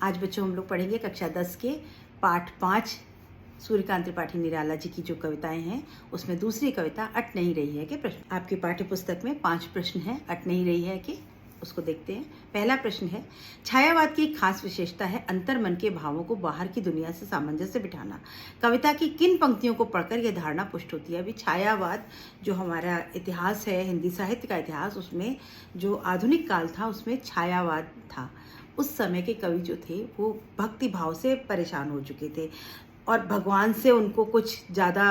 आज बच्चों हम लोग पढ़ेंगे कक्षा 10 के पाठ 5 सूर्यकांत त्रिपाठी निराला जी की जो कविताएं हैं उसमें दूसरी कविता अट नहीं रही है कि प्रश्न। आपके पाठ्य पुस्तक में 5 प्रश्न हैं, अट नहीं रही है कि उसको देखते हैं। पहला प्रश्न है, छायावाद की एक खास विशेषता है अंतर मन के भावों को बाहर की दुनिया से सामंजस्य बिठाना। कविता की किन पंक्तियों को पढ़कर यह धारणा पुष्ट होती है? अभी छायावाद जो हमारा इतिहास है, हिंदी साहित्य का इतिहास, उसमें जो आधुनिक काल था उसमें छायावाद था। उस समय के कवि जो थे वो भक्ति भाव से परेशान हो चुके थे और भगवान से उनको कुछ ज़्यादा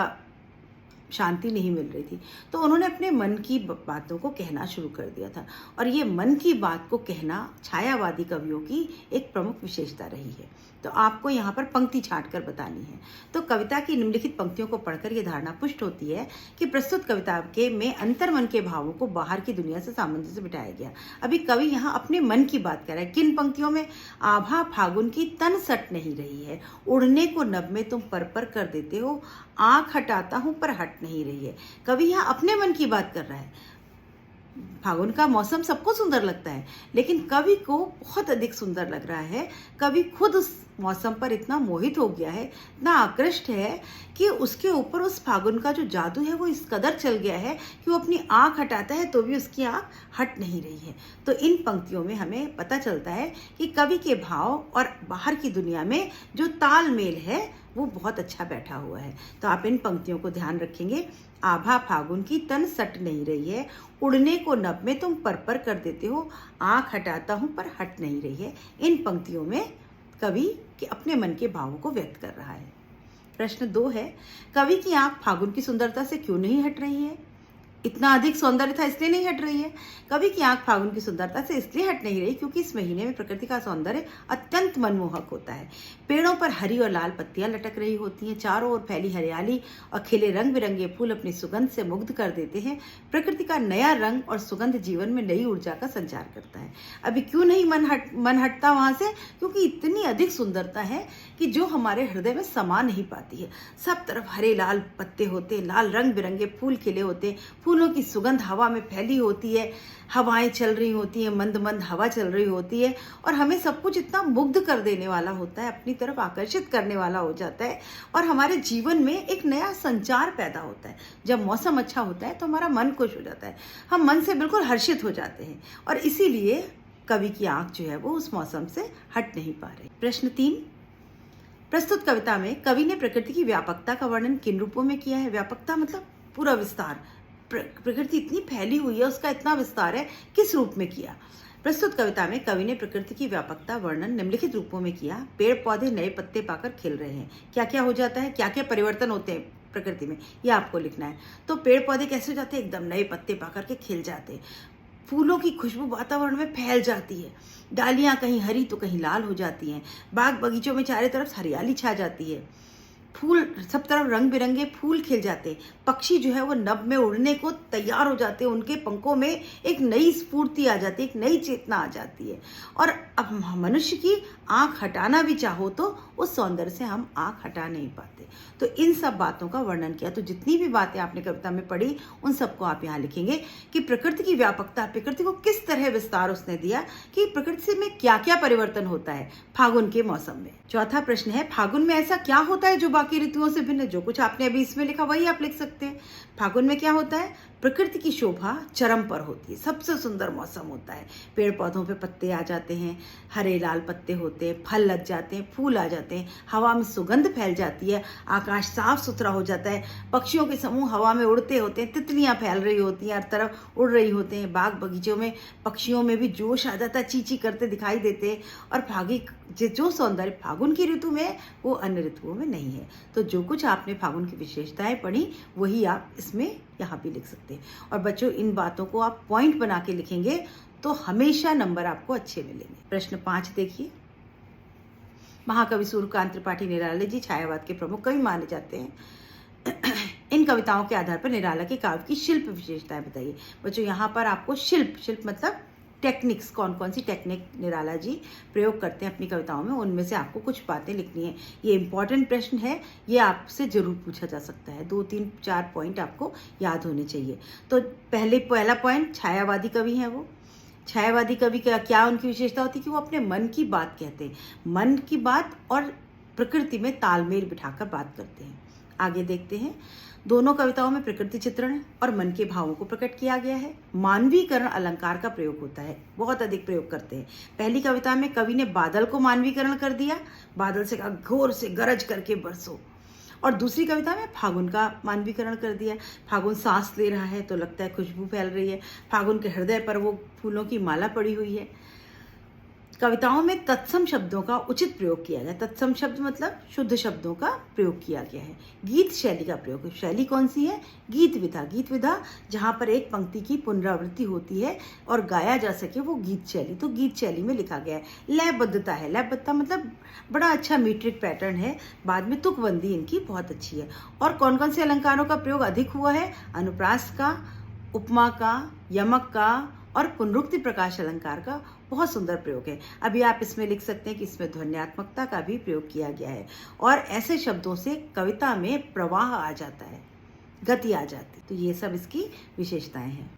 शांति नहीं मिल रही थी, तो उन्होंने अपने मन की बातों को कहना शुरू कर दिया था। और ये मन की बात को कहना छायावादी कवियों की एक प्रमुख विशेषता रही है। तो आपको यहाँ पर पंक्ति छांट कर बतानी है। तो कविता की निम्नलिखित पंक्तियों को पढ़कर यह धारणा पुष्ट होती है कि प्रस्तुत कविता के में अंतर्मन के भावों को बाहर की दुनिया से सामंजस्य बिठाया गया। अभी कवि यहाँ अपने मन की बात कर रहा है। किन पंक्तियों में? आभा फागुन की तन सट नहीं रही है, उड़ने को नभ में तुम पर कर देते हो, आंख हटाता हूं पर हट नहीं रही है। कवि यहाँ अपने मन की बात कर रहा है। फागुन का मौसम सबको सुंदर लगता है, लेकिन कवि को बहुत अधिक सुंदर लग रहा है। कवि खुद उस मौसम पर इतना मोहित हो गया है, इतना आकृष्ट है कि उसके ऊपर उस फागुन का जो जादू है वो इस कदर चल गया है कि वो अपनी आंख हटाता है तो भी उसकी आंख हट नहीं रही है। तो इन पंक्तियों में हमें पता चलता है कि कवि के भाव और बाहर की दुनिया में जो तालमेल है वो बहुत अच्छा बैठा हुआ है। तो आप इन पंक्तियों को ध्यान रखेंगे। आभा फागुन की तन सट नहीं रही है, उड़ने को नभ में तुम पर कर देते हो, आंख हटाता हूं पर हट नहीं रही है। इन पंक्तियों में कवि के अपने मन के भावों को व्यक्त कर रहा है। प्रश्न 2 है, कवि की आंख फागुन की सुंदरता से क्यों नहीं हट रही है? इतना अधिक सौंदर्य था इसलिए नहीं हट रही है। कवि की आंख फागुन की सुंदरता से इसलिए हट नहीं रही क्योंकि इस महीने में प्रकृति का सौंदर्य अत्यंत मनमोहक होता है। पेड़ों पर हरी और लाल पत्तियां लटक रही होती हैं, चारों ओर फैली हरियाली और खिले रंग बिरंगे फूल अपनी सुगंध से मुग्ध कर देते हैं। प्रकृति का नया रंग और सुगंध जीवन में नई ऊर्जा का संचार करता है। अभी क्यों नहीं मन हटता वहां से? क्योंकि इतनी अधिक सुंदरता है कि जो हमारे हृदय में समा नहीं पाती है। सब तरफ हरे लाल पत्ते होते, लाल रंग बिरंगे फूल खिले होते, फूलों की सुगंध हवा में फैली होती है, हवाएं चल रही होती हैं, मंद मंद हवा चल रही होती है और हमें सब कुछ इतना मुग्ध कर देने वाला होता है, अपनी तरफ आकर्षित करने वाला हो जाता है और हमारे जीवन में एक नया संचार पैदा होता है। जब मौसम अच्छा होता है तो हमारा मन खुश हो जाता है, हम मन से बिल्कुल हर्षित हो जाते हैं और इसीलिए कवि की आंख जो है वो उस मौसम से हट नहीं पा रही। प्रश्न 3, प्रस्तुत कविता में कवि ने प्रकृति की व्यापकता का वर्णन किन रूपों में किया है? व्यापकता मतलब पूरा विस्तार। प्रकृति इतनी फैली हुई है, उसका इतना विस्तार है, किस रूप में किया? प्रस्तुत कविता में कवि ने प्रकृति की व्यापकता वर्णन निम्नलिखित रूपों में किया। पेड़ पौधे नए पत्ते पाकर खिल रहे हैं। क्या क्या हो जाता है, क्या क्या परिवर्तन होते हैं प्रकृति में, ये आपको लिखना है। तो पेड़ पौधे कैसे हो जाते हैं? एकदम नए पत्ते पाकर के खिल जाते हैं। फूलों की खुशबू वातावरण में फैल जाती है, डालियां कहीं हरी तो कहीं लाल हो जाती हैं, बाग बगीचों में चारों तरफ हरियाली छा जाती है, फूल सब तरफ रंग बिरंगे फूल खिल जाते हैं, पक्षी जो है वो नभ में उड़ने को तैयार हो जाते हैं, उनके पंखों में एक नई स्फूर्ति आ जाती है, एक नई चेतना आ जाती है। और अब मनुष्य की आंख हटाना भी चाहो तो उस सौंदर्य से हम आंख हटा नहीं पाते। तो इन सब बातों का वर्णन किया। तो जितनी भी बातें आपने कविता में पढ़ी उन सबको आप यहाँ लिखेंगे कि प्रकृति की व्यापकता, प्रकृति को किस तरह विस्तार उसने दिया, कि प्रकृति में क्या क्या परिवर्तन होता है फागुन के मौसम में। चौथा प्रश्न है, फागुन में ऐसा क्या होता है जो बाकी ऋतुओं से भिन्न? जो कुछ आपने अभी इसमें लिखा वही आप लिख सकते हैं। फागुन में क्या होता है? प्रकृति की शोभा चरम पर होती है, सबसे सुंदर मौसम होता है। पेड़ पौधों पे पत्ते आ जाते हैं, हरे लाल पत्ते होते हैं, फल लग जाते हैं, फूल आ जाते हैं, हवा में सुगंध फैल जाती है, आकाश साफ सुथरा हो जाता है, पक्षियों के समूह हवा में उड़ते होते हैं, तितलियां फैल रही होती हैं, हर तरफ उड़ रही होते हैं, बाग बगीचों में पक्षियों में भी जोश आ जाता है, चींची करते दिखाई देते हैं। और जो सौंदर्य फागुन की ऋतु में है वो अन्य ऋतुओं में नहीं है। तो जो कुछ आपने फागुन की विशेषताएं पढ़ी वही आप इसमें यहाँ भी लिख सकते हैं। और बच्चों इन बातों को आप पॉइंट बना के लिखेंगे तो हमेशा नंबर आपको अच्छे मिलेंगे। प्रश्न 5 देखिए, महाकवि सूर्यकांत त्रिपाठी निराला जी छायावाद के प्रमुख कवि माने जाते हैं। इन कविताओं के आधार पर निराला के काव्य की शिल्प विशेषताएं बताइए। बच्चों यहाँ पर आपको शिल्प मतलब टेक्निक्स, कौन कौन सी टेक्निक निराला जी प्रयोग करते हैं अपनी कविताओं में, उनमें से आपको कुछ बातें लिखनी है। ये इंपॉर्टेंट प्रश्न है, ये आपसे जरूर पूछा जा सकता है। 2, 3, 4 पॉइंट आपको याद होने चाहिए। तो पहला पॉइंट, छायावादी कवि हैं वो। छायावादी कवि का क्या उनकी विशेषता होती है कि वो अपने मन की बात कहते हैं, मन की बात और प्रकृति में तालमेल बिठाकर बात करते हैं। आगे देखते हैं, दोनों कविताओं में प्रकृति चित्रण और मन के भावों को प्रकट किया गया है। मानवीकरण अलंकार का प्रयोग होता है, बहुत अधिक प्रयोग करते हैं। पहली कविता में कवि ने बादल को मानवीकरण कर दिया, बादल से कहा घोर से गरज करके बरसो, और दूसरी कविता में फागुन का मानवीकरण कर दिया। फागुन सांस ले रहा है तो लगता है खुशबू फैल रही है, फागुन के हृदय पर वो फूलों की माला पड़ी हुई है। कविताओं में तत्सम शब्दों का उचित प्रयोग किया गया। तत्सम शब्द मतलब शुद्ध शब्दों का प्रयोग किया गया है। गीत शैली का प्रयोग, शैली कौन सी है? गीत विधा। गीत विधा जहाँ पर एक पंक्ति की पुनरावृत्ति होती है और गाया जा सके, वो गीत शैली, तो गीत शैली में लिखा गया है। लयबद्धता है, लयबद्धता मतलब बड़ा अच्छा मीट्रिक पैटर्न है। बाद में तुकबंदी इनकी बहुत अच्छी है। और कौन कौन से अलंकारों का प्रयोग अधिक हुआ है? अनुप्रास का, उपमा का, यमक का और पुनरुक्ति प्रकाश अलंकार का बहुत सुंदर प्रयोग है। अभी आप इसमें लिख सकते हैं कि इसमें ध्वन्यात्मकता का भी प्रयोग किया गया है, और ऐसे शब्दों से कविता में प्रवाह आ जाता है, गति आ जाती है। तो ये सब इसकी विशेषताएं हैं।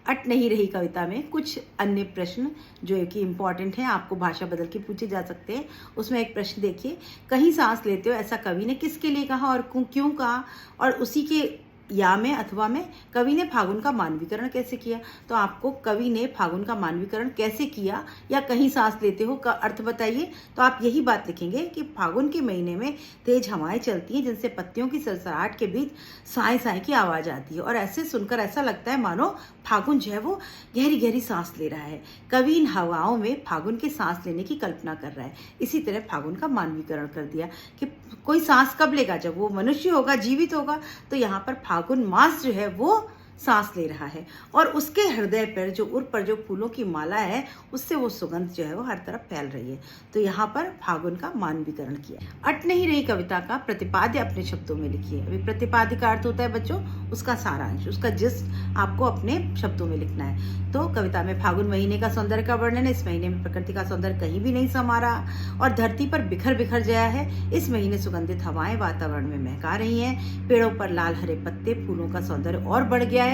अट नहीं रही कविता में कुछ अन्य प्रश्न जो कि इम्पॉर्टेंट हैं, आपको भाषा बदल के पूछे जा सकते हैं। उसमें एक प्रश्न देखिए, कहीं सांस लेते हो ऐसा कवि ने किसके लिए कहा और क्यों कहा? और उसी के या में अथवा में कवि ने फागुन का मानवीकरण कैसे किया? तो आपको कवि ने फागुन का मानवीकरण कैसे किया या कहीं सांस लेते हो का अर्थ बताइए। तो आप यही बात लिखेंगे कि फागुन के महीने में तेज हवाएं चलती हैं जिनसे पत्तियों की सरसराहट के बीच साए साए की आवाज़ आती है, और ऐसे सुनकर ऐसा लगता है मानो फागुन जो है वो गहरी गहरी सांस ले रहा है। कवि इन हवाओं में फागुन के सांस लेने की कल्पना कर रहा है। इसी तरह फागुन का मानवीकरण कर दिया कि कोई सांस कब लेगा? जब वो मनुष्य होगा, जीवित होगा। तो यहाँ पर फागुन मास जो है वो सांस ले रहा है, और उसके हृदय पर जो उर पर जो फूलों की माला है उससे वो सुगंध जो है वो हर तरफ फैल रही है। तो यहाँ पर फागुन का मानवीकरण किया। अट नहीं रही कविता का प्रतिपाद्य अपने शब्दों में लिखिए। अभी प्रतिपाद्य का अर्थ होता है बच्चों उसका सारांश, उसका जिस्ट आपको अपने शब्दों में लिखना है। तो कविता में फागुन महीने का सौंदर्य का वर्णन है। इस महीने में प्रकृति का सौंदर्य कहीं भी नहीं समा रहा और धरती पर बिखर बिखर गया है। इस महीने सुगंधित हवाएं वातावरण में महका रही हैं, पेड़ों पर लाल हरे पत्ते, फूलों का सौंदर्य और बढ़ गया है।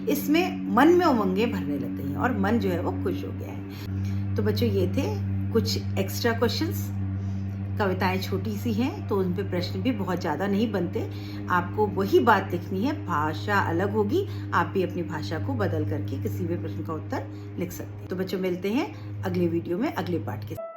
इसमें मन में उमंगें भरने लग गई हैं और मन जो है वो खुश हो गया है। तो बच्चों ये थे कुछ एक्स्ट्रा क्वेश्चंस। कविताएं छोटी सी हैं तो उन पे प्रश्न भी बहुत ज़्यादा नहीं बनते। आपको वही बात लिखनी है, भाषा अलग होगी, आप भी अपनी भाषा को बदल करके किसी भी प्रश्न का उत्तर लिख सकते हैं। तो बच्चों मिलते हैं अगले वीडियो में अगले पाठ के साथ।